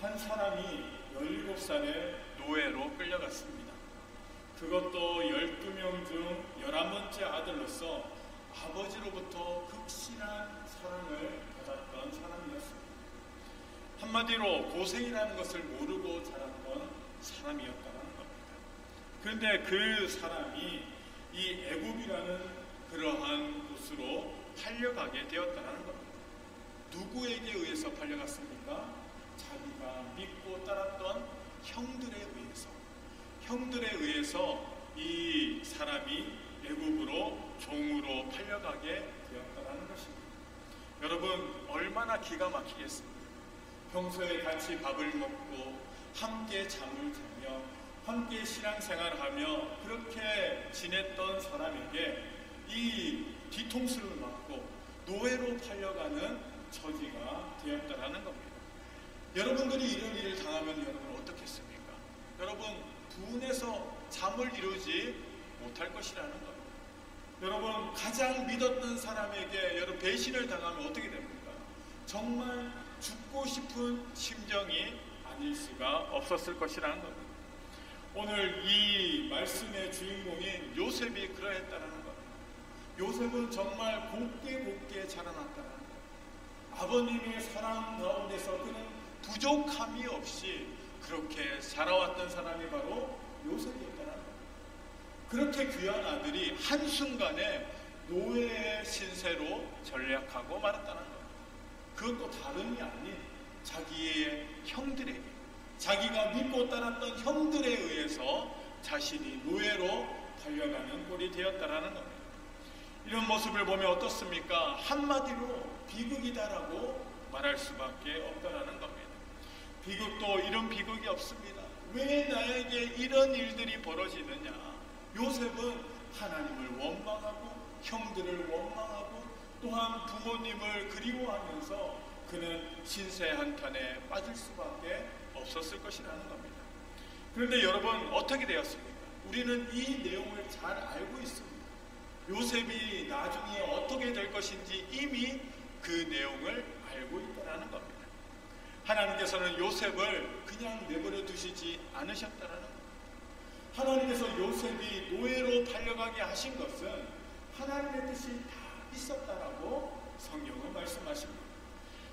한 사람이 17살에 노예로 끌려갔습니다. 그것도 12명 중 11번째 아들로서 아버지로부터 극심한 사랑을 받았던 사람이었습니다. 한마디로 고생이라는 것을 모르고 자랐던 사람이었다는 겁니다. 그런데 그 사람이 이 애굽이라는 그러한 곳으로 팔려가게 되었다는 겁니다. 누구에게 의해서 팔려갔습니까? 자기가 믿고 따랐던 형들에 의해서 이 사람이 애굽으로 종으로 팔려가게 되었다는 것입니다. 여러분, 얼마나 기가 막히겠습니까? 평소에 같이 밥을 먹고 함께 잠을 자며 함께 신앙생활하며 그렇게 지냈던 사람에게 이 뒤통수를 맞고 노예로 팔려가는 처지가 되었다는 겁니다. 여러분들이 이런 일을 당하면 여러분 어떻겠습니까? 여러분, 분해서 잠을 이루지 못할 것이라는 겁니다. 여러분, 가장 믿었던 사람에게 여러분 배신을 당하면 어떻게 됩니까? 정말 죽고 싶은 심정이 아닐 수가 없었을 것이라는 겁니다. 오늘 이 말씀의 주인공인 요셉이 그러했다는 겁니다. 요셉은 정말 곱게 자라났다는 겁니다. 아버님의 사랑 가운데서 그는 부족함이 없이 그렇게 자라왔던 사람이 바로 요셉이었다는 겁니다. 그렇게 귀한 아들이 한순간에 노예의 신세로 전락하고 말았다는 겁니다. 그것도 다름이 아닌 자기의 형들에게, 자기가 믿고 따랐던 형들에 의해서 자신이 노예로 달려가는 꼴이 되었다는 겁니다. 이런 모습을 보면 어떻습니까? 한마디로 비극이다라고 말할 수밖에 없다는 겁니다. 비극도 이런 비극이 없습니다. 왜 나에게 이런 일들이 벌어지느냐? 요셉은 하나님을 원망하고 형들을 원망하고 또한 부모님을 그리워하면서 그는 신세 한탄에 빠질 수밖에 없었을 것이라는 겁니다. 그런데 여러분, 어떻게 되었습니까? 우리는 이 내용을 잘 알고 있습니다. 요셉이 나중에 어떻게 될 것인지 이미 그 내용을 알고 있다는 겁니다. 하나님께서는 요셉을 그냥 내버려 두시지 않으셨다는 겁니다. 하나님께서 요셉이 노예로 팔려가게 하신 것은 하나님의 뜻이 다 있었다라고 성경은 말씀하십니다.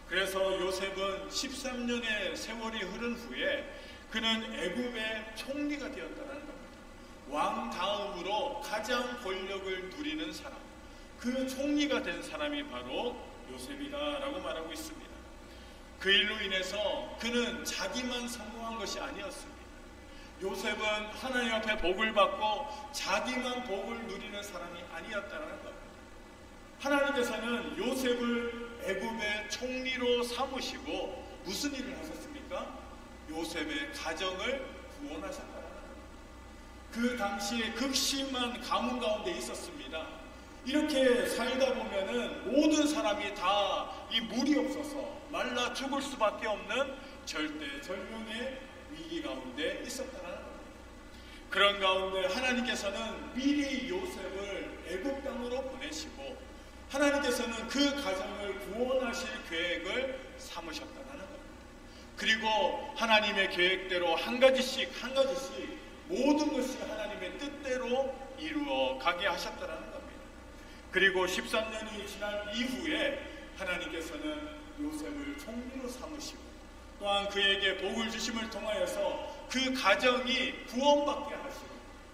그래서 요셉은 13년의 세월이 흐른 후에 그는 애굽의 총리가 되었다는 겁니다. 왕 다음으로 가장 권력을 누리는 사람, 그 총리가 된 사람이 바로 요셉이다라고 말하고 있습니다. 그 일로 인해서 그는 자기만 성공한 것이 아니었습니다. 요셉은 하나님 앞에 복을 받고 자기만 복을 누리는 사람이 아니었다는 겁니다. 하나님께서는 요셉을 애굽의 총리로 삼으시고 무슨 일을 하셨습니까? 요셉의 가정을 구원하셨다는 겁니다. 그 당시에 극심한 가뭄 가운데 있었습니다. 이렇게 살다 보면은 모든 사람이 다 이 물이 없어서 말라 죽을 수밖에 없는 절대절명의 위기 가운데 있었다는 겁니다. 그런 가운데 하나님께서는 미리 요셉을 애굽 땅으로 보내시고 하나님께서는 그 가정을 구원하실 계획을 삼으셨다는 겁니다. 그리고 하나님의 계획대로 한 가지씩 모든 것이 하나님의 뜻대로 이루어 가게 하셨다는 겁니다. 그리고 13년이 지난 이후에 하나님께서는 요셉을 총리로 삼으시고 또한 그에게 복을 주심을 통하여서 그 가정이 구원받게 하시고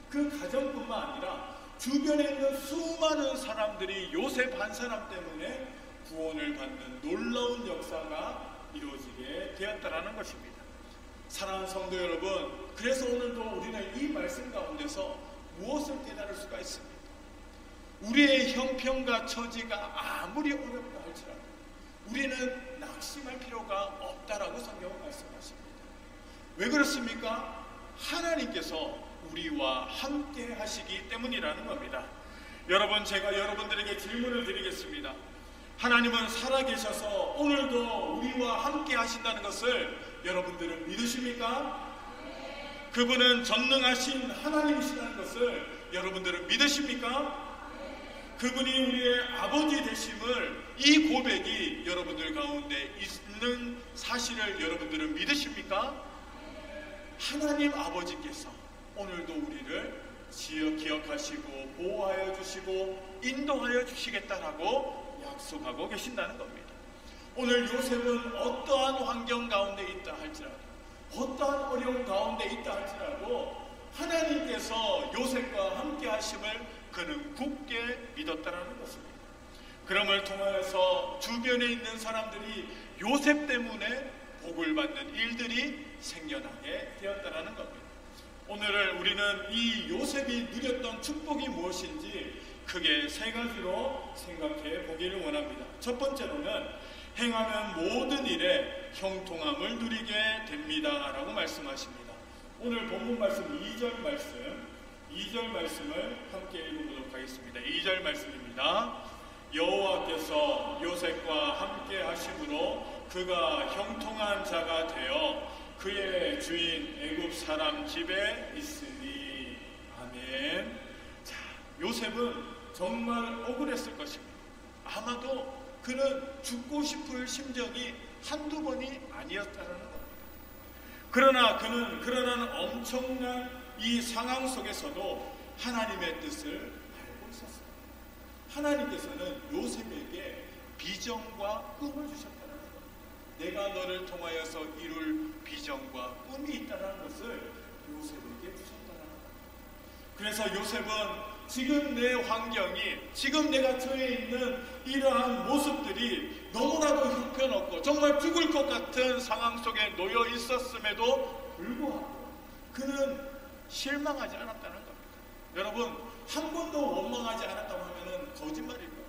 그 가정뿐만 아니라 주변에 있는 수많은 사람들이 요셉 한 사람 때문에 구원을 받는 놀라운 역사가 이루어지게 되었다는 것입니다. 사랑하는 성도 여러분, 그래서 오늘도 우리는 이 말씀 가운데서 무엇을 깨달을 수가 있습니까? 우리의 형편과 처지가 아무리 어렵다 할지라도 우리는 낙심할 필요가 없다라고 성경은 말씀하십니다. 왜 그렇습니까? 하나님께서 우리와 함께 하시기 때문이라는 겁니다. 여러분, 제가 여러분들에게 질문을 드리겠습니다. 하나님은 살아계셔서 오늘도 우리와 함께 하신다는 것을 여러분들은 믿으십니까? 그분은 전능하신 하나님이시라는 것을 여러분들은 믿으십니까? 그분이 우리의 아버지 되심을, 이 고백이 여러분들 가운데 있는 사실을 여러분들은 믿으십니까? 하나님 아버지께서 오늘도 우리를 기억하시고 보호하여 주시고 인도하여 주시겠다라고 약속하고 계신다는 겁니다. 오늘 요셉은 어떠한 환경 가운데 있다 할지라도, 어떠한 어려움 가운데 있다 할지라도 하나님께서 요셉과 함께 하심을 그는 굳게 믿었다라는 것입니다. 그럼을 통하여서 주변에 있는 사람들이 요셉 때문에 복을 받는 일들이 생겨나게 되었다라는 겁니다. 오늘 우리는 이 요셉이 누렸던 축복이 무엇인지 크게 세 가지로 생각해 보기를 원합니다. 첫 번째로는 행하는 모든 일에 형통함을 누리게 됩니다 라고 말씀하십니다. 오늘 본문 말씀 2절 말씀을 함께 읽어보도록 하겠습니다. 2절 말씀입니다. 여호와께서 요셉과 함께 하심으로 그가 형통한 자가 되어 그의 주인 애굽 사람 집에 있으니. 아멘. 자, 요셉은 정말 억울했을 것입니다. 아마도 그는 죽고 싶을 심정이 한두 번이 아니었다는 겁니다. 그러나 그는 엄청난 이 상황 속에서도 하나님의 뜻을 알고 있었습니다. 하나님께서는 요셉에게 비전과 꿈을 주셨다는 겁니다. 내가 너를 통하여서 이룰 비전과 꿈이 있다는 것을 요셉에게 주셨다는 겁니다. 그래서 요셉은 지금 내 환경이, 지금 내가 처해 있는 이러한 모습들이 너무나도 형편없고 정말 죽을 것 같은 상황 속에 놓여 있었음에도 불구하고 그는 실망하지 않았다는 겁니다. 여러분, 한 번도 원망하지 않았다고 하면 거짓말일 겁니다.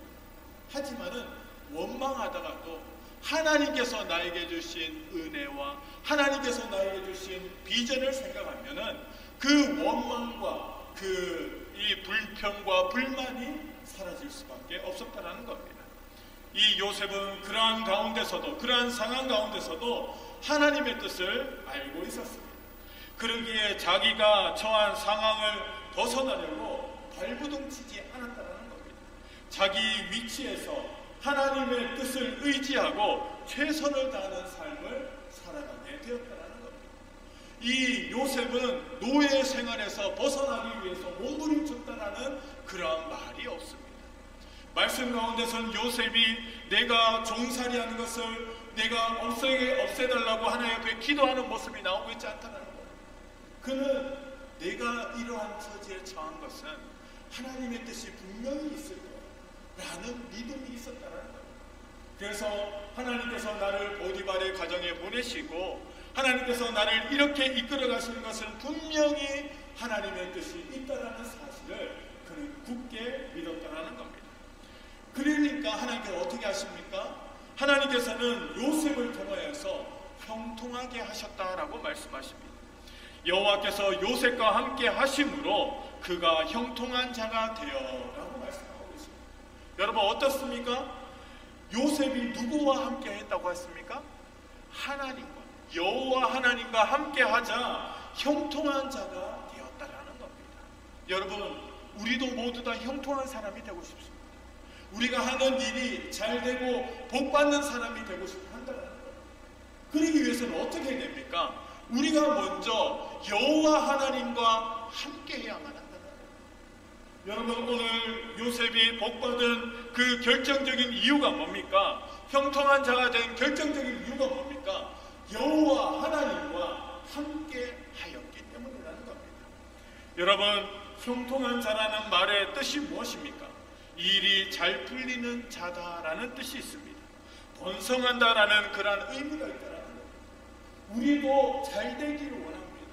하지만은 원망하다가도 하나님께서 나에게 주신 은혜와 하나님께서 나에게 주신 비전을 생각하면은 그 원망과 이 불평과 불만이 사라질 수밖에 없었다라는 겁니다. 이 요셉은 그러한 가운데서도, 그러한 상황 가운데서도 하나님의 뜻을 알고 있었습니다. 그러기에 자기가 처한 상황을 벗어나려고 발부둥치지 않았다는 겁니다. 자기 위치에서 하나님의 뜻을 의지하고 최선을 다하는 삶을 살아가게 되었다는 겁니다. 이 요셉은 노예 생활에서 벗어나기 위해서 몸부림쳤다라는 그러한 말이 없습니다. 말씀 가운데선 요셉이 내가 종살이하는 것을 내가 없애달라고 하나님 앞에 기도하는 모습이 나오고 있지 않다는 거예요. 그는 내가 이러한 처지에 처한 것은 하나님의 뜻이 분명히 있을 거라는 믿음이 있었다는 거예요. 그래서 하나님께서 나를 보디발의 가정에 보내시고 하나님께서 나를 이렇게 이끌어 가시는 것은 분명히 하나님의 뜻이 있다라는 사실을 그는 굳게 믿었다라는 겁니다. 그러니까 하나님께서 어떻게 하십니까? 하나님께서는 요셉을 통하여서 형통하게 하셨다라고 말씀하십니다. 여호와께서 요셉과 함께 하심으로 그가 형통한 자가 되어라고 말씀하고 있습니다. 여러분 어떻습니까? 요셉이 누구와 함께 했다고 했습니까? 하나님과, 여호와 하나님과 함께 하자 형통한 자가 되었다라는 겁니다. 여러분, 우리도 모두 다 형통한 사람이 되고 싶습니다. 우리가 하는 일이 잘 되고 복 받는 사람이 되고 싶어 한다는 거예요. 그러기 위해서는 어떻게 해야 됩니까? 우리가 먼저 여호와 하나님과 함께 해야만 한다는 거예요. 여러분, 오늘 요셉이 복 받은 그 결정적인 이유가 뭡니까? 형통한 자가 된 결정적인 이유가 뭡니까? 여호와 하나님과 함께 하였기 때문이라는 겁니다. 여러분, 형통한 자라는 말의 뜻이 무엇입니까? 일이 잘 풀리는 자다라는 뜻이 있습니다. 번성한다라는 그러한 의미가 있다라는 겁니다. 우리도 잘 되기를 원합니다.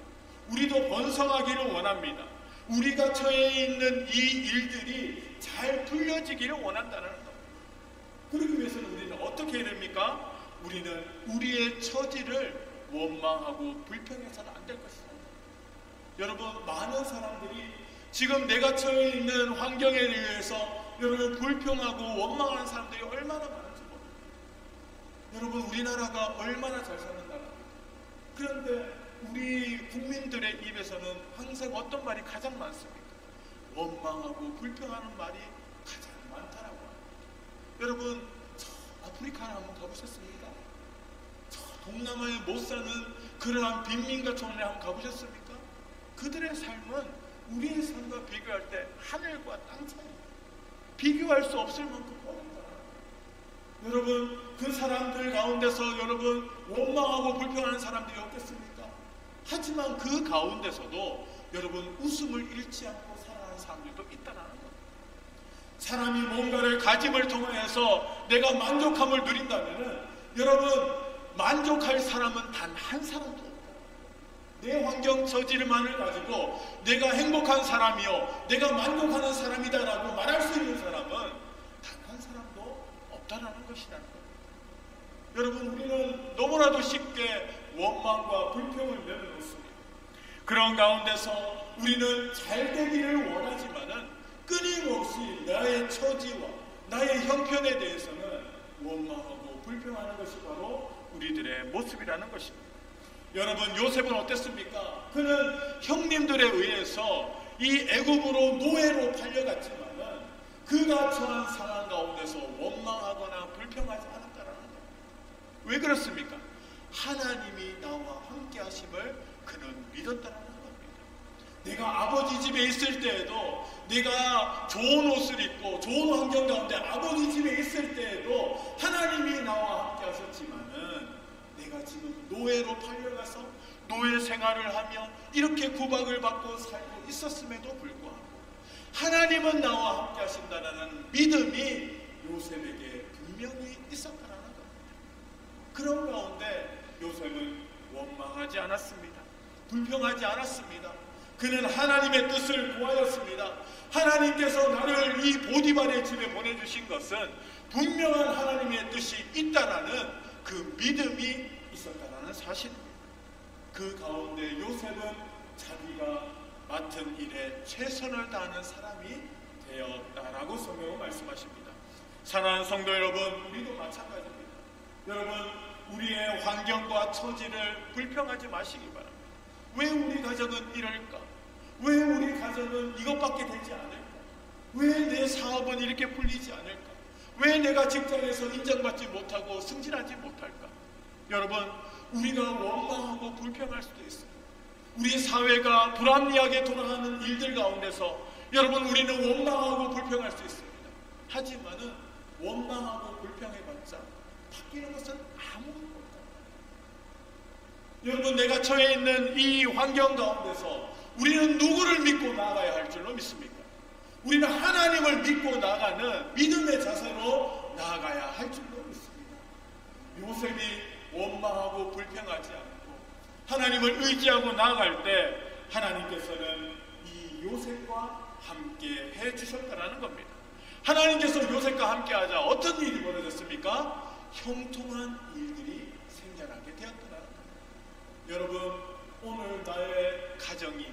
우리도 번성하기를 원합니다. 우리가 처해 있는 이 일들이 잘 풀려지기를 원한다는 겁니다. 그러기 위해서는 우리는 어떻게 해야 됩니까? 우리는 우리의 처지를 원망하고 불평해서는 안 될 것이다. 여러분, 많은 사람들이 지금 내가 처해 있는 환경에 의해서 여러분 불평하고 원망하는 사람들이 얼마나 많은지 모릅니다. 여러분, 우리나라가 얼마나 잘 사는 나라입니다. 그런데 우리 국민들의 입에서는 항상 어떤 말이 가장 많습니까? 원망하고 불평하는 말이 가장 많다라고 합니다. 여러분, 저 아프리카를 한번 가보셨습니까? 저 동남아에 못 사는 그러한 빈민가 촌에 한번 가보셨습니까? 그들의 삶은 우리의 삶과 비교할 때 하늘과 땅 차이, 비교할 수 없을 만큼 어렵다. 여러분, 그 사람들 가운데서 여러분 원망하고 불평하는 사람들이 없겠습니까? 하지만 그 가운데서도 여러분 웃음을 잃지 않고 살아가는 사람들도 있다는 겁니다. 사람이 뭔가를 가짐을 통해서 내가 만족함을 누린다면 여러분, 만족할 사람은 단 한 사람도 없다. 내 환경 처지만을 가지고 내가 행복한 사람이요, 내가 만족하는 사람이다라고 말할 수 있는 사람은 단 한 사람도 없다라는 것이라는 거예요. 여러분, 우리는 너무나도 쉽게 원망과 불평을 내려놓습니다. 그런 가운데서 우리는 잘 되기를 원하지만은 끊임없이 나의 처지와 나의 형편에 대해서는 원망하고 불평하는 것이 바로 우리들의 모습이라는 것입니다. 여러분, 요셉은 어땠습니까? 그는 형님들에 의해서 이 애굽으로 노예로 팔려갔지만은 그가 처한 상황 가운데서 원망하거나 불평하지 않았다라는 거예요. 왜 그렇습니까? 하나님이 나와 함께 하심을 그는 믿었다라는 겁니다. 내가 아버지 집에 있을 때에도, 내가 좋은 옷을 입고 좋은 환경 가운데 아버지 집에 있을 때에도 하나님이 나와 함께 하셨지만은 내가 지금 노예로 팔려가서 노예 생활을 하며 이렇게 구박을 받고 살고 있었음에도 불구하고 하나님은 나와 함께 하신다는 믿음이 요셉에게 분명히 있었다라는 겁니다. 그런 가운데 요셉은 원망하지 않았습니다. 불평하지 않았습니다. 그는 하나님의 뜻을 구하였습니다. 하나님께서 나를 이 보디발의 집에 보내주신 것은 분명한 하나님의 뜻이 있다라는 그 믿음이 있었다라는 사실입니다. 그 가운데 요셉은 자기가 맡은 일에 최선을 다하는 사람이 되었다라고 성경은 말씀하십니다. 사랑하는 성도 여러분, 우리도 마찬가지입니다. 여러분, 우리의 환경과 처지를 불평하지 마시기 바랍니다. 왜 우리 가정은 이럴까? 왜 우리 가정은 이것밖에 되지 않을까? 왜 내 사업은 이렇게 풀리지 않을까? 왜 내가 직장에서 인정받지 못하고 승진하지 못할까? 여러분, 우리가 원망하고 불평할 수도 있습니다. 우리 사회가 불합리하게 돌아가는 일들 가운데서 여러분, 우리는 원망하고 불평할 수 있습니다. 하지만은 원망하고 불평해봤자 바뀌는 것은 아무것도 없다. 여러분, 내가 처해 있는 이 환경 가운데서 우리는 누구를 믿고 나아가야 할 줄로 믿습니까? 우리는 하나님을 믿고 나가는 믿음의 자세로 나아가야 할 줄로 믿습니다. 요셉이 원망하고 불평하지 않고 하나님을 의지하고 나아갈 때 하나님께서는 이 요셉과 함께 해주셨다라는 겁니다. 하나님께서 요셉과 함께 하자 어떤 일이 벌어졌습니까? 형통한 일들이 생겨나게 되었더라는 겁니다. 여러분, 오늘 나의 가정이,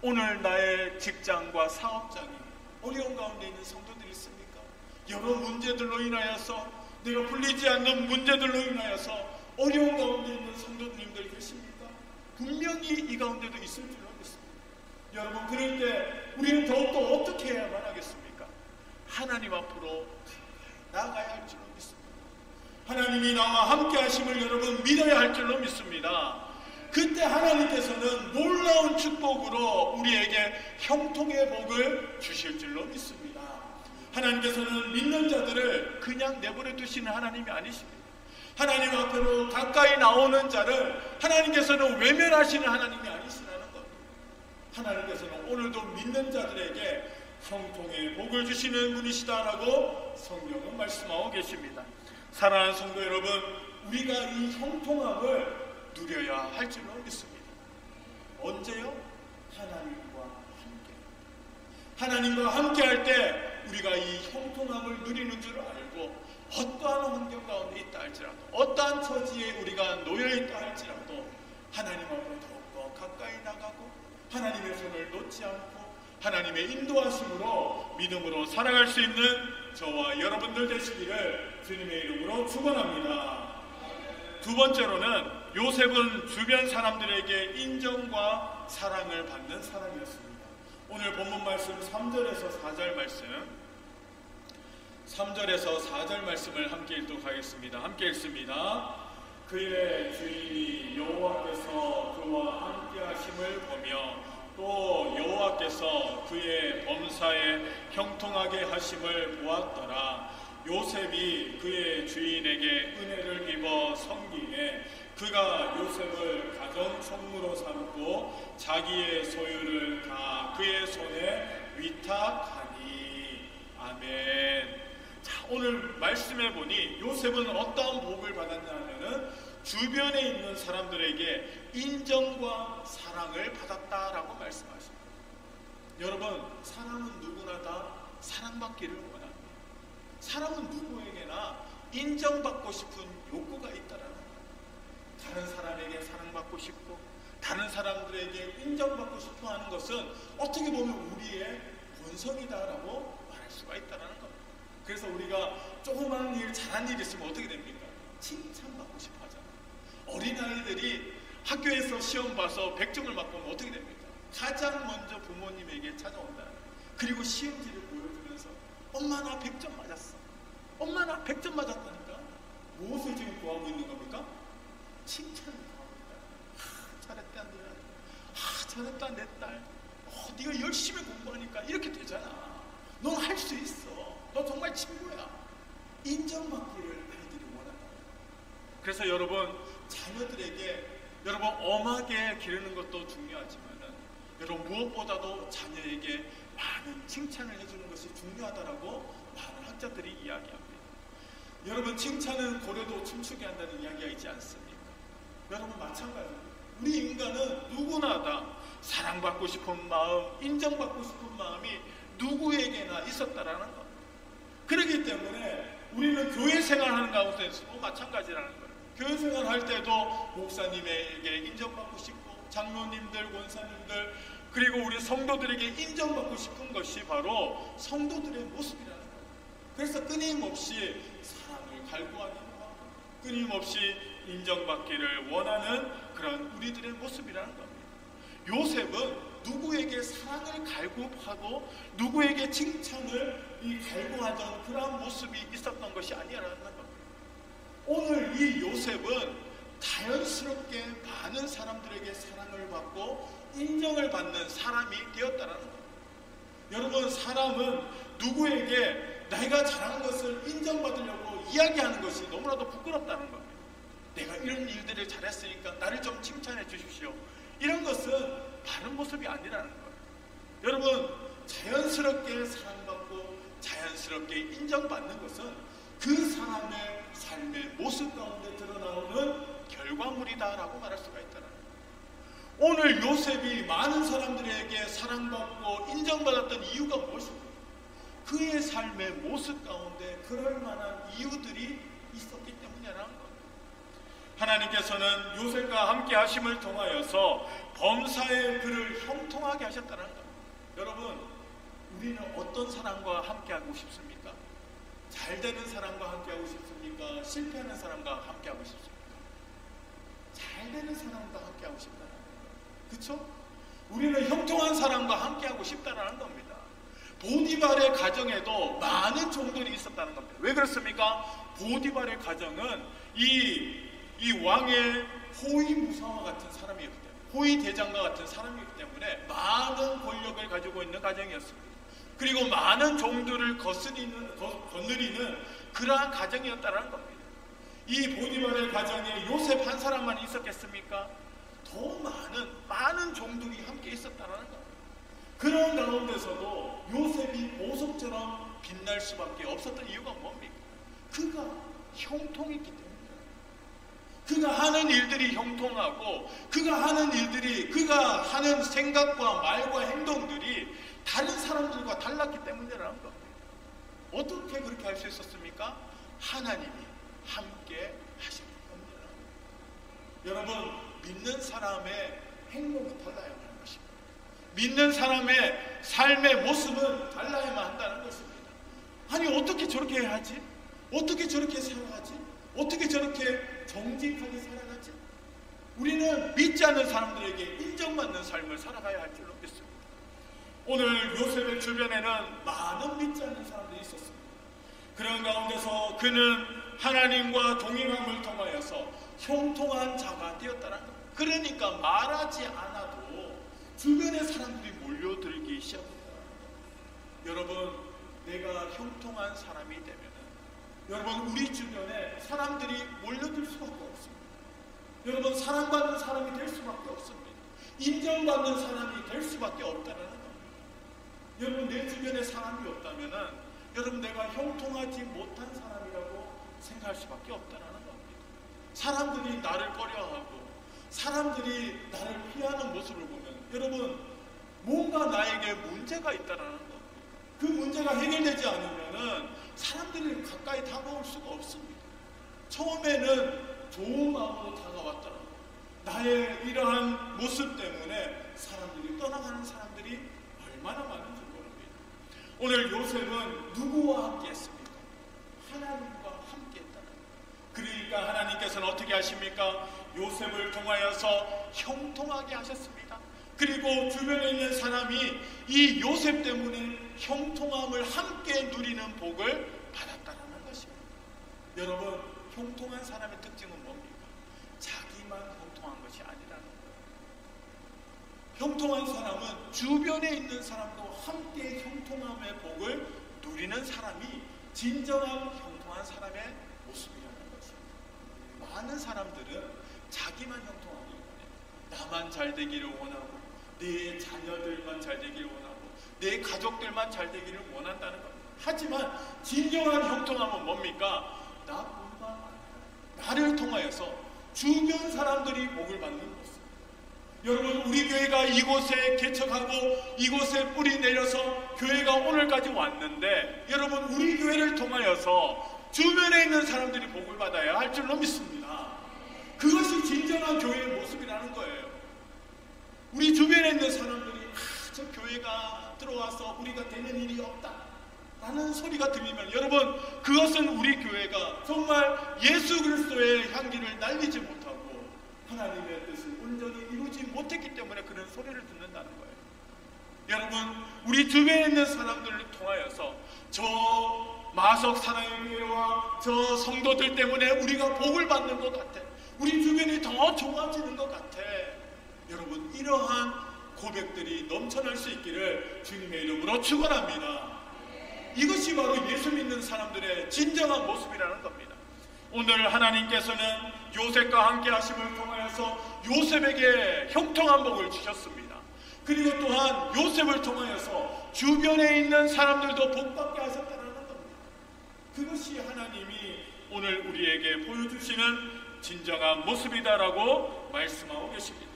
오늘 나의 직장과 사업장이 어려운 가운데 있는 성도들이 있습니까? 여러 문제들로 인하여서, 내가 풀리지 않는 문제들로 인하여서 어려운 가운데 있는 성도님들 계십니까? 분명히 이 가운데도 있을 줄로 믿습니다. 여러분, 그럴 때 우리는 더욱더 어떻게 해야만 하겠습니까? 하나님 앞으로 나아가야 할 줄로 믿습니다. 하나님이 나와 함께 하심을 여러분 믿어야 할 줄로 믿습니다. 그때 하나님께서는 놀라운 축복으로 우리에게 형통의 복을 주실 줄로 믿습니다. 하나님께서는 믿는 자들을 그냥 내버려 두시는 하나님이 아니십니다. 하나님 앞으로 가까이 나오는 자를 하나님께서는 외면하시는 하나님이 아니시라는 겁니다. 하나님께서는 오늘도 믿는 자들에게 형통의 복을 주시는 분이시다라고 성경은 말씀하고 계십니다. 사랑하는 성도 여러분, 우리가 이 형통함을 누려야 할 줄로 믿습니다. 언제요? 하나님과 함께. 하나님과 함께 할 때 우리가 이 형통함을 누리는 줄 알고 어떠한 환경 가운데 있다 할지라도, 어떠한 처지에 우리가 놓여있다 할지라도 하나님 앞으로 더욱더 가까이 나가고 하나님의 손을 놓지 않고 하나님의 인도하심으로 믿음으로 살아갈 수 있는 저와 여러분들 되시기를 주님의 이름으로 축원합니다. 두 번째로는 요셉은 주변 사람들에게 인정과 사랑을 받는 사람이었습니다. 오늘 본문 말씀 3절에서 4절 말씀, 3절에서 4절 말씀을 함께 읽도록 하겠습니다. 함께 읽습니다. 그의 주인이 여호와께서 그와 함께 하심을 보며 또 여호와께서 그의 범사에 형통하게 하심을 보았더라. 요셉이 그의 주인에게 은혜를 입어 섬기에 그가 요셉을 가정 총무로 삼고 자기의 소유를 다 그의 손에 위탁하니. 아멘. 자, 오늘 말씀해 보니 요셉은 어떠한 복을 받았냐 하면은 주변에 있는 사람들에게 인정과 사랑을 받았다라고 말씀하십니다. 여러분, 사람은 누구나 다 사랑받기를 원합니다. 사람은 누구에게나 인정받고 싶은 욕구가 있다라는 거예요. 다른 사람에게 사랑받고 싶고 다른 사람들에게 인정받고 싶어 하는 것은 어떻게 보면 우리의 본성이다라고 말할 수가 있다는 겁니다. 그래서 우리가 조그마한 일, 잘한 일 있으면 어떻게 됩니까? 칭찬받고 싶어 하잖아요. 어린아이들이 학교에서 시험 봐서 100점을 맞으면 어떻게 됩니까? 가장 먼저 부모님에게 찾아온다. 그리고 시험지를 보여주면서 엄마 나 100점 맞았어. 엄마 나 100점 맞았다니까. 무엇을 지금 구하고 있는 겁니까? 칭찬을 구하고 있다. 잘했다 네 아들. 잘했다 내 딸. 네가 열심히 공부하니까 이렇게 되잖아. 넌 할 수 있어. 너 정말 친구야. 인정받기를 아이들이 원한다. 그래서 여러분, 자녀들에게 여러분 엄하게 기르는 것도 중요하지만은 여러분 무엇보다도 자녀에게 많은 칭찬을 해주는 것이 중요하다라고 많은 학자들이 이야기합니다. 여러분, 칭찬은 고래도 춤추게 한다는 이야기가 있지 않습니까? 여러분, 마찬가지입니다. 우리 인간은 누구나 다 사랑받고 싶은 마음, 인정받고 싶은 마음이 누구에게나 있었다라는 겁니다. 그렇기 때문에 우리는 교회 생활하는 가운데서도 마찬가지라는 거예요. 교회 생활할 때도 목사님에게 인정받고 싶고 장로님들, 권사님들, 그리고 우리 성도들에게 인정받고 싶은 것이 바로 성도들의 모습이라는 거예요. 그래서 끊임없이 사랑을 갈구하기도 하고 끊임없이 인정받기를 원하는 그런 우리들의 모습이라는 겁니다. 요셉은 누구에게 사랑을 갈구하고 누구에게 칭찬을 갈구하던 그러한 모습이 있었던 것이 아니라는 겁니다. 오늘 이 요셉은 자연스럽게 많은 사람들에게 사랑을 받고 인정을 받는 사람이 되었다는 겁니다. 여러분, 사람은 누구에게 내가 잘한 것을 인정받으려고 이야기하는 것이 너무나도 부끄럽다는 겁니다. 내가 이런 일들을 잘했으니까 나를 좀 칭찬해 주십시오. 이런 것은 바른 모습이 아니라는 거예요. 여러분, 자연스럽게 사랑받고 자연스럽게 인정받는 것은 그 사람의 삶의 모습 가운데 드러나오는 결과물이다라고 말할 수가 있다는 거예요. 오늘 요셉이 많은 사람들에게 사랑받고 인정받았던 이유가 무엇입니까? 그의 삶의 모습 가운데 그럴 만한 이유들이 있었기 때문이라는 거예요. 하나님께서는 요셉과 함께 하심을 통하여서 범사의 그를 형통하게 하셨다는 겁니다. 여러분, 우리는 어떤 사람과 함께 하고 싶습니까? 잘 되는 사람과 함께 하고 싶습니까? 실패하는 사람과 함께 하고 싶습니까? 잘 되는 사람과 함께 하고 싶다는 거예요. 그렇죠? 우리는 형통한 사람과 함께 하고 싶다는 겁니다. 보디발의 가정에도 많은 종들이 있었다는 겁니다. 왜 그렇습니까? 보디발의 가정은 이 왕의 호위무사와 같은 사람이었기 때문에, 호위대장과 같은 사람이기 때문에 많은 권력을 가지고 있는 가정이었습니다. 그리고 많은 종들을 거느리는 그러한 가정이었다는 겁니다. 이 보디발의 가정에 요셉 한 사람만 있었겠습니까? 더 많은 종들이 함께 있었다는 겁니다. 그런 가운데서도 요셉이 보석처럼 빛날 수밖에 없었던 이유가 뭡니까? 그가 형통했기 때문입니다. 그가 하는 일들이 형통하고 그가 하는 생각과 말과 행동들이 다른 사람들과 달랐기 때문이라는 겁니다. 어떻게 그렇게 할 수 있었습니까? 하나님이 함께 하셨기 때문이라는 겁니다. 여러분, 믿는 사람의 행동은 달라야만 하는 것입니다. 믿는 사람의 삶의 모습은 달라야만 한다는 것입니다. 아니, 어떻게 저렇게 해야 하지? 어떻게 저렇게 살아가지? 어떻게 저렇게 정직하게 살아가지? 우리는 믿지 않는 사람들에게 인정받는 삶을 살아가야 할 줄로 믿습니다. 오늘 요셉의 주변에는 많은 믿지 않는 사람들이 있었습니다. 그런 가운데서 그는 하나님과 동행함을 통하여서 형통한 자가 되었다는 겁니다. 그러니까 말하지 않아도 주변의 사람들이 몰려들기 시작합니다. 여러분, 내가 형통한 사람이 되면 여러분, 우리 주변에 사람들이 몰려들 수밖에 없습니다. 여러분, 사랑받는 사람이 될 수밖에 없습니다. 인정받는 사람이 될 수밖에 없다는 겁니다. 여러분, 내 주변에 사람이 없다면 여러분, 내가 형통하지 못한 사람이라고 생각할 수밖에 없다는 겁니다. 사람들이 나를 꺼려하고 사람들이 나를 피하는 모습을 보면 여러분, 뭔가 나에게 문제가 있다는 겁니다. 그 문제가 해결되지 않으면 사람들이 가까이 다가올 수가 없습니다. 처음에는 좋은 마음으로 다가왔더라도 나의 이러한 모습 때문에 사람들이 떠나가는 사람들이 얼마나 많은지 모릅니다. 오늘 요셉은 누구와 함께 했습니까? 하나님과 함께 했다는 거예요. 그러니까 하나님께서는 어떻게 하십니까? 요셉을 통하여서 형통하게 하셨습니다. 그리고 주변에 있는 사람이 이 요셉 때문에 형통함을 함께 누리는 복을 받았다는 것입니다. 여러분, 형통한 사람의 특징은 뭡니까? 자기만 형통한 것이 아니라는 거예요. 형통한 사람은 주변에 있는 사람도 함께 형통함의 복을 누리는 사람이 진정한 형통한 사람의 모습이라는 것입니다. 많은 사람들은 자기만 형통하기를 원해요. 나만 잘 되기를 원하고 내 자녀들만 잘 되기를 원하고 내 가족들만 잘 되기를 원한다는 겁니다. 하지만 진정한 형통함은 뭡니까? 나뿐만 아니라 나를 통하여서 주변 사람들이 복을 받는 것입니다. 여러분, 우리 교회가 이곳에 개척하고 이곳에 뿌리 내려서 교회가 오늘까지 왔는데 여러분, 우리 교회를 통하여서 주변에 있는 사람들이 복을 받아야 할 줄로 믿습니다. 그것이 진정한 교회의 모습이라는 거예요. 우리 주변에 있는 사람들이 저 교회가 들어와서 우리가 되는 일이 없다 라는 소리가 들리면 여러분, 그것은 우리 교회가 정말 예수 그리스도의 향기를 날리지 못하고 하나님의 뜻을 온전히 이루지 못했기 때문에 그런 소리를 듣는다는 거예요. 여러분, 우리 주변에 있는 사람들을 통하여서 저 마석 사랑의 교회와 저 성도들 때문에 우리가 복을 받는 것 같아, 우리 주변이 더 좋아지는 것 같아. 여러분, 이러한 고백들이 넘쳐날 수 있기를 주님의 이름으로 축원합니다. 이것이 바로 예수 믿는 사람들의 진정한 모습이라는 겁니다. 오늘 하나님께서는 요셉과 함께 하심을 통하여서 요셉에게 형통한 복을 주셨습니다. 그리고 또한 요셉을 통하여서 주변에 있는 사람들도 복받게 하셨다는 겁니다. 그것이 하나님이 오늘 우리에게 보여주시는 진정한 모습이다라고 말씀하고 계십니다.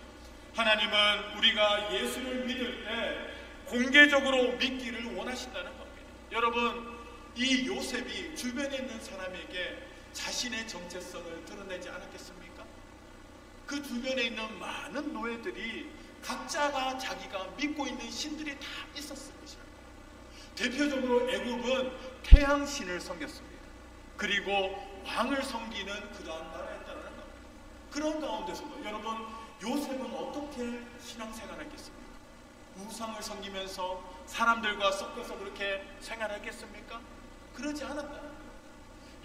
하나님은 우리가 예수를 믿을 때 공개적으로 믿기를 원하신다는 겁니다. 여러분, 이 요셉이 주변에 있는 사람에게 자신의 정체성을 드러내지 않았겠습니까? 그 주변에 있는 많은 노예들이 각자가 자기가 믿고 있는 신들이 다 있었을 것이라고. 대표적으로 애굽은 태양신을 섬겼습니다. 그리고 왕을 섬기는 그러한 나라였다는 겁니다. 그런 가운데서도 여러분, 요셉은 어떻게 신앙생활했겠습니까? 우상을 섬기면서 사람들과 섞여서 그렇게 생활했겠습니까? 그러지 않았다는 거예요.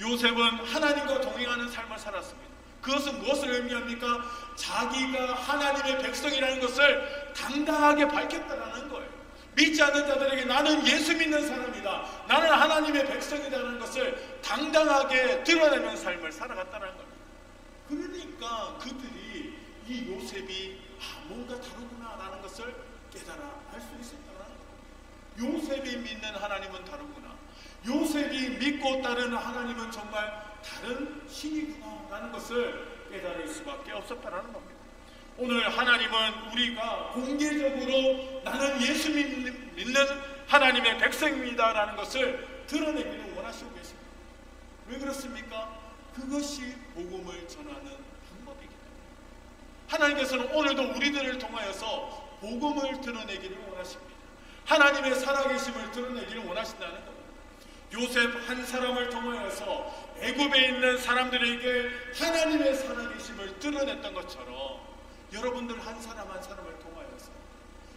요셉은 하나님과 동행하는 삶을 살았습니다. 그것은 무엇을 의미합니까? 자기가 하나님의 백성이라는 것을 당당하게 밝혔다는 거예요. 믿지 않는 자들에게 나는 예수 믿는 사람이다, 나는 하나님의 백성이라는 것을 당당하게 드러내는 삶을 살아갔다는 겁니다. 그러니까 그들이 이 요셉이 뭔가 다르구나라는 것을 깨달아 알 수 있었다는 거예요. 요셉이 믿는 하나님은 다르구나, 요셉이 믿고 따르는 하나님은 정말 다른 신이구나라는 것을 깨달을 수밖에 없었다는 겁니다. 오늘 하나님은 우리가 공개적으로 나는 예수 믿는 하나님의 백성입니다라는 것을 드러내기를 원하시고 계십니다. 왜 그렇습니까? 그것이 복음을 전하는 방법이기 때문에 하나님께서는 오늘도 우리들을 통하여서 복음을 드러내기를 원하십니다. 하나님의 살아계심을 드러내기를 원하신다는 겁니다. 요셉 한 사람을 통하여서 애굽에 있는 사람들에게 하나님의 살아계심을 드러냈던 것처럼 여러분들 한 사람 한 사람을 통하여서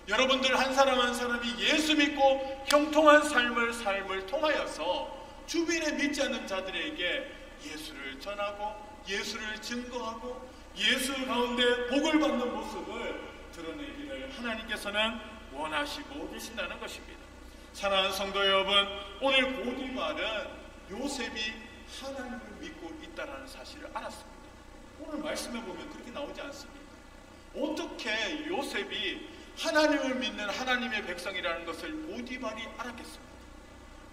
여러분들 한 사람 한 사람이 예수 믿고 형통한 삶을 통하여서 주변에 믿지 않는 자들에게 예수를 전하고 예수를 증거하고 예수 가운데 복을 받는 모습을 드러내기를 하나님께서는 원하시고 계신다는 것입니다. 사랑하는 성도 여러분, 오늘 보디발은 요셉이 하나님을 믿고 있다는 사실을 알았습니다. 오늘 말씀해 보면 그렇게 나오지 않습니까? 어떻게 요셉이 하나님을 믿는 하나님의 백성이라는 것을 보디발이 알았겠습니까?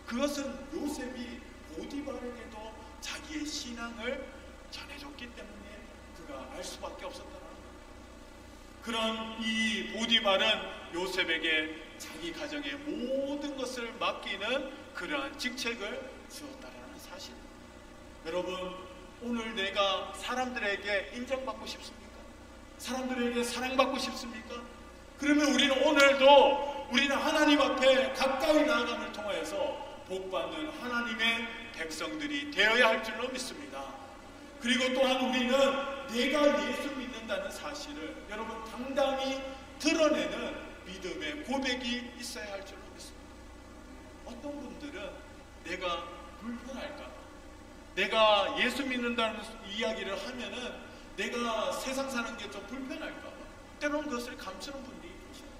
그것은 요셉이 보디발에게도 자기의 신앙을 전해줬기 때문에 그가 알 수밖에 없었다는 거예요. 그런 이 보디발은 요셉에게 자기 가정의 모든 것을 맡기는 그러한 직책을 주었다는 사실입니다. 여러분, 오늘 내가 사람들에게 인정받고 싶습니까? 사람들에게 사랑받고 싶습니까? 그러면 우리는 오늘도 우리는 하나님 앞에 가까이 나아감을 통하여서 복받는 하나님의 백성들이 되어야 할 줄로 믿습니다. 그리고 또한 우리는 내가 예수 믿는다는 사실을 여러분 당당히 드러내는 믿음의 고백이 있어야 할 줄로 믿습니다. 어떤 분들은 내가 불편할까 봐, 내가 예수 믿는다는 이야기를 하면은 내가 세상 사는 게 좀 불편할까 봐 때로는 그것을 감추는 분들이 계십니다.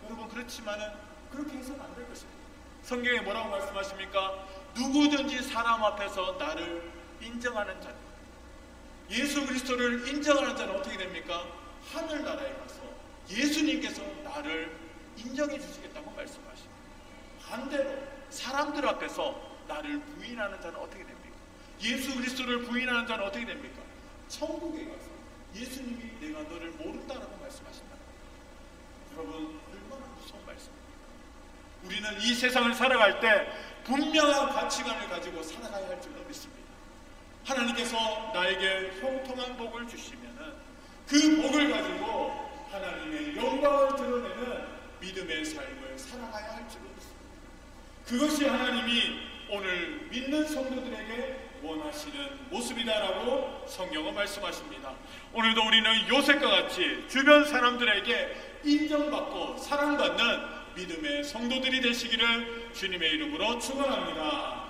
여러분, 그렇지만은 그렇게 해서는 안 될 것입니다. 성경에 뭐라고 말씀하십니까? 누구든지 사람 앞에서 나를 인정하는 자는, 예수 그리스도를 인정하는 자는 어떻게 됩니까? 하늘나라에 가서 예수님께서 나를 인정해 주시겠다고 말씀하십니다. 반대로 사람들 앞에서 나를 부인하는 자는 어떻게 됩니까? 예수 그리스도를 부인하는 자는 어떻게 됩니까? 천국에 가서 예수님이 내가 너를 모른다라고 말씀하신다. 여러분, 얼마나 무서운 말씀입니까? 우리는 이 세상을 살아갈 때 분명한 가치관을 가지고 살아가야 할 줄로 믿습니다. 하나님께서 나에게 형통한 복을 주시면은 그 복을 가지고 하나님의 영광을 드러내는 믿음의 삶을 살아가야 할 줄로 믿습니다. 그것이 하나님이 오늘 믿는 성도들에게 원하시는 모습이다라고 성경은 말씀하십니다. 오늘도 우리는 요셉과 같이 주변 사람들에게 인정받고 사랑받는 믿음의 성도들이 되시기를 주님의 이름으로 축원합니다.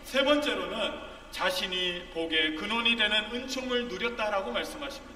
세 번째로는 자신이 복의 근원이 되는 은총을 누렸다라고 말씀하십니다.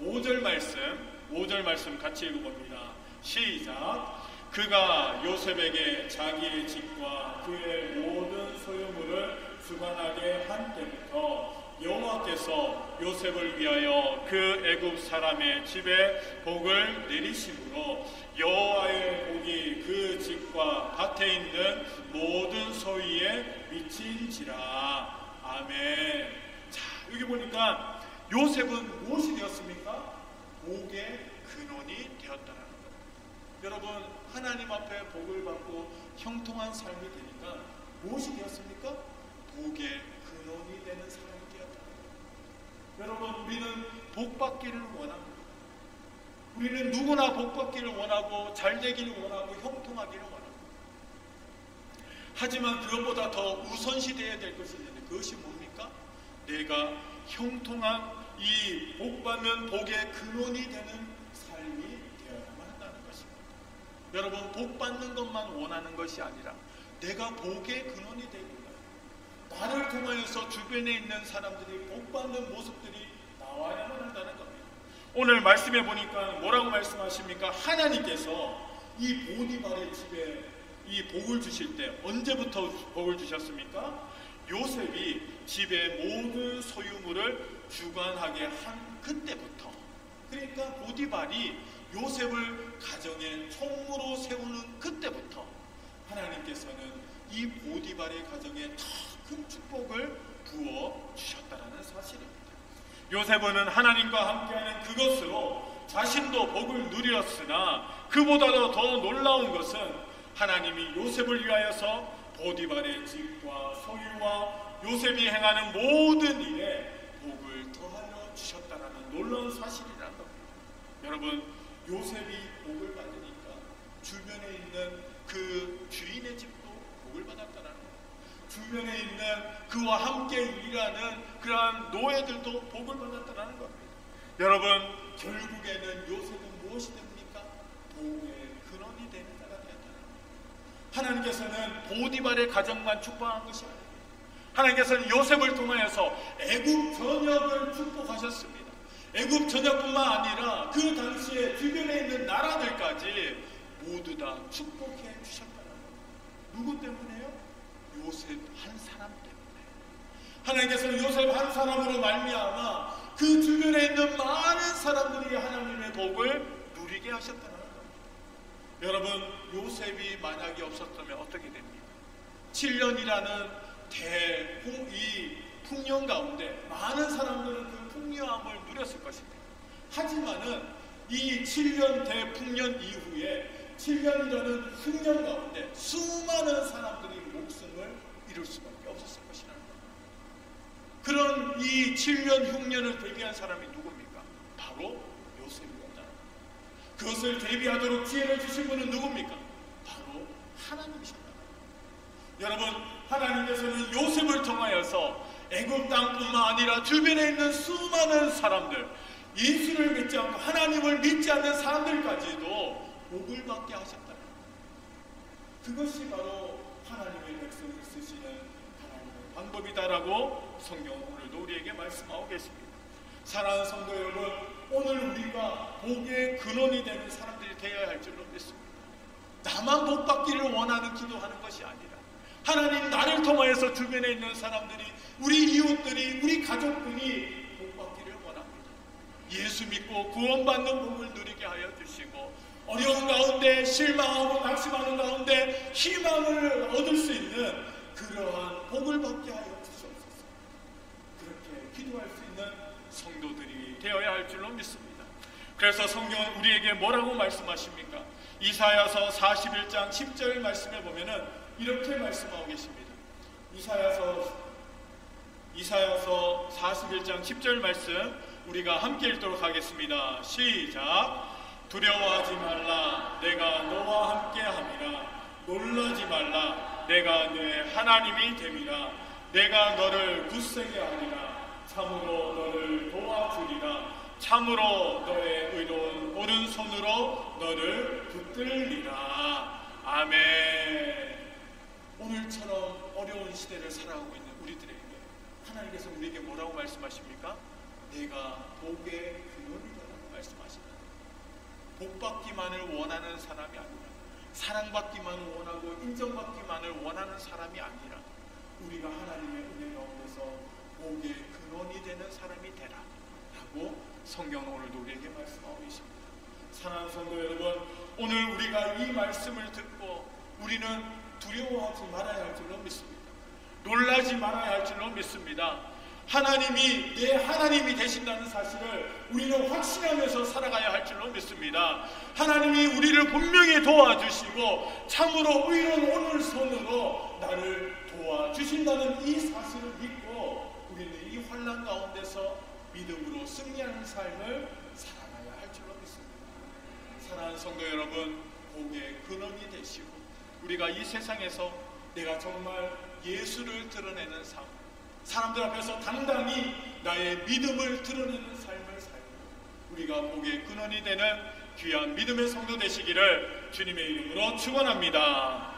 5절 말씀 같이 읽어봅니다. 시작. 그가 요셉에게 자기의 집과 그의 모든 소유물을 주관하게 한 때부터 여호와께서 요셉을 위하여 그 애굽 사람의 집에 복을 내리심으로 여호와의 복이 그 집과 밭에 있는 모든 소유에 미친지라. 아멘. 자, 여기 보니까 요셉은 무엇이 되었습니까? 복의 근원이 되었다는 거예요. 여러분, 하나님 앞에 복을 받고 형통한 삶이 되니까 무엇이 되었습니까? 복의 근원이 되는 사람이 되었다는 거예요. 여러분, 우리는 복 받기를 원합니다. 우리는 누구나 복 받기를 원하고 잘 되기를 원하고 형통하기를 원합니다. 하지만 그것보다 더 우선시되어야 될 것이 있는데 그것이 뭡니까? 내가 형통한 이 복받는 복의 근원이 되는 삶이 되어야만 한다는 것입니다. 여러분, 복받는 것만 원하는 것이 아니라 내가 복의 근원이 되고 나를 통하여서 주변에 있는 사람들이 복받는 모습들이 나와야만 한다는 겁니다. 오늘 말씀해 보니까 뭐라고 말씀하십니까? 하나님께서 이 보디발의 집에 이 복을 주실 때 언제부터 복을 주셨습니까? 요셉이 집의 모든 소유물을 주관하게 한 그때부터. 그러니까 보디발이 요셉을 가정의 총무로 세우는 그때부터 하나님께서는 이 보디발의 가정에 더 큰 축복을 부어 주셨다는 사실입니다. 요셉은 하나님과 함께하는 그것으로 자신도 복을 누렸으나 그보다도 더 놀라운 것은 하나님이 요셉을 위하여서 보디발의 집과 소유와 요셉이 행하는 모든 일에 복을 더하여 주셨다는 놀라운 사실이라는 겁니다. 여러분, 요셉이 복을 받으니까 주변에 있는 그 주인의 집도 복을 받았다는 겁니다. 주변에 있는 그와 함께 일하는 그러한 노예들도 복을 받았다는 겁니다. 여러분, 결국에는 요셉은 무엇이 됩니까? 복의 근원이 되는 자가 되었다는 겁니다. 하나님께서는 보디발의 가정만 축복한 것이 아닙니다. 하나님께서는 요셉을 통하여서 애굽 전역을 축복하셨습니다. 애굽 전역뿐만 아니라 그 당시에 주변에 있는 나라들까지 모두 다 축복해 주셨다는 거예요. 누구 때문에요? 요셉 한 사람 때문에. 하나님께서는 요셉 한 사람으로 말미암아 그 주변에 있는 많은 사람들이 하나님의 복을 누리게 하셨다는 겁니다. 여러분, 요셉이 만약에 없었다면 어떻게 됩니까? 7년이라는 이 풍년 가운데 많은 사람들은 그 풍요함을 누렸을 것입니다. 하지만은 이 7년 대풍년 이후에 7년이라는 흉년 가운데 수많은 사람들이 목숨을 잃을 수밖에 없었을 것이라는 겁니다. 그런 이 7년 흉년을 대비한 사람이 누굽니까? 바로 요셉이었다. 그것을 대비하도록 지혜를 주신 분은 누굽니까? 바로 하나님이십니다. 여러분, 하나님께서는 요셉을 통하여서 애굽 땅뿐만 아니라 주변에 있는 수많은 사람들, 예수를 믿지 않고 하나님을 믿지 않는 사람들까지도 복을 받게 하셨다. 그것이 바로 하나님의 백성을 쓰시는 하나님의 방법이다라고 성경은 오늘도 우리에게 말씀하고 계십니다. 사랑하는 성도 여러분, 오늘 우리가 복의 근원이 되는 사람들이 되어야 할 줄로 믿습니다. 나만 복 받기를 원하는 기도하는 것이 아니라 하나님, 나를 통하여서 주변에 있는 사람들이, 우리 이웃들이, 우리 가족들이 복 받기를 원합니다. 예수 믿고 구원받는 복을 누리게 하여 주시고, 어려운 가운데 실망하고 낙심하는 가운데 희망을 얻을 수 있는 그러한 복을 받게 하여 주시옵소서. 그렇게 기도할 수 있는 성도들이 되어야 할 줄로 믿습니다. 그래서 성경은 우리에게 뭐라고 말씀하십니까? 이사야서 41장 10절 말씀에 보면은 이렇게 말씀하고 계십니다. 이사야서 41장 10절 말씀 우리가 함께 읽도록 하겠습니다. 시작. 두려워하지 말라, 내가 너와 함께 함이라. 놀라지 말라, 내가 네 하나님이 됨이라. 내가 너를 굳세게 하리라. 참으로 너를 도와주리라. 참으로 너의 의로운 오른손으로 너를 붙들리라. 아멘. 오늘처럼 어려운 시대를 살아가고 있는 우리들에게 하나님께서 우리에게 뭐라고 말씀하십니까? 내가 복의 근원이라고 말씀하십니다. 복받기만을 원하는 사람이 아니라, 사랑받기만을 원하고 인정받기만을 원하는 사람이 아니라 우리가 하나님의 은혜 가운데서 복의 근원이 되는 사람이 되라 라고 성경은 오늘도 우리에게 말씀하고 계십니다. 사랑하는 성도 여러분, 오늘 우리가 이 말씀을 듣고 우리는 두려워하지 말아야 할 줄로 믿습니다. 놀라지 말아야 할 줄로 믿습니다. 하나님이 내 하나님이 되신다는 사실을 우리는 확신하면서 살아가야 할 줄로 믿습니다. 하나님이 우리를 분명히 도와주시고 참으로 의로운 오른손으로 나를 도와주신다는 이 사실을 믿고 우리는 이 환난 가운데서 믿음으로 승리하는 삶을 살아가야 할 줄로 믿습니다. 사랑하는 성도 여러분, 복의 근원이 되시고 우리가 이 세상에서 내가 정말 예수를 드러내는 삶, 사람들 앞에서 당당히 나의 믿음을 드러내는 삶을 살고 우리가 복의 근원이 되는 귀한 믿음의 성도 되시기를 주님의 이름으로 축원합니다.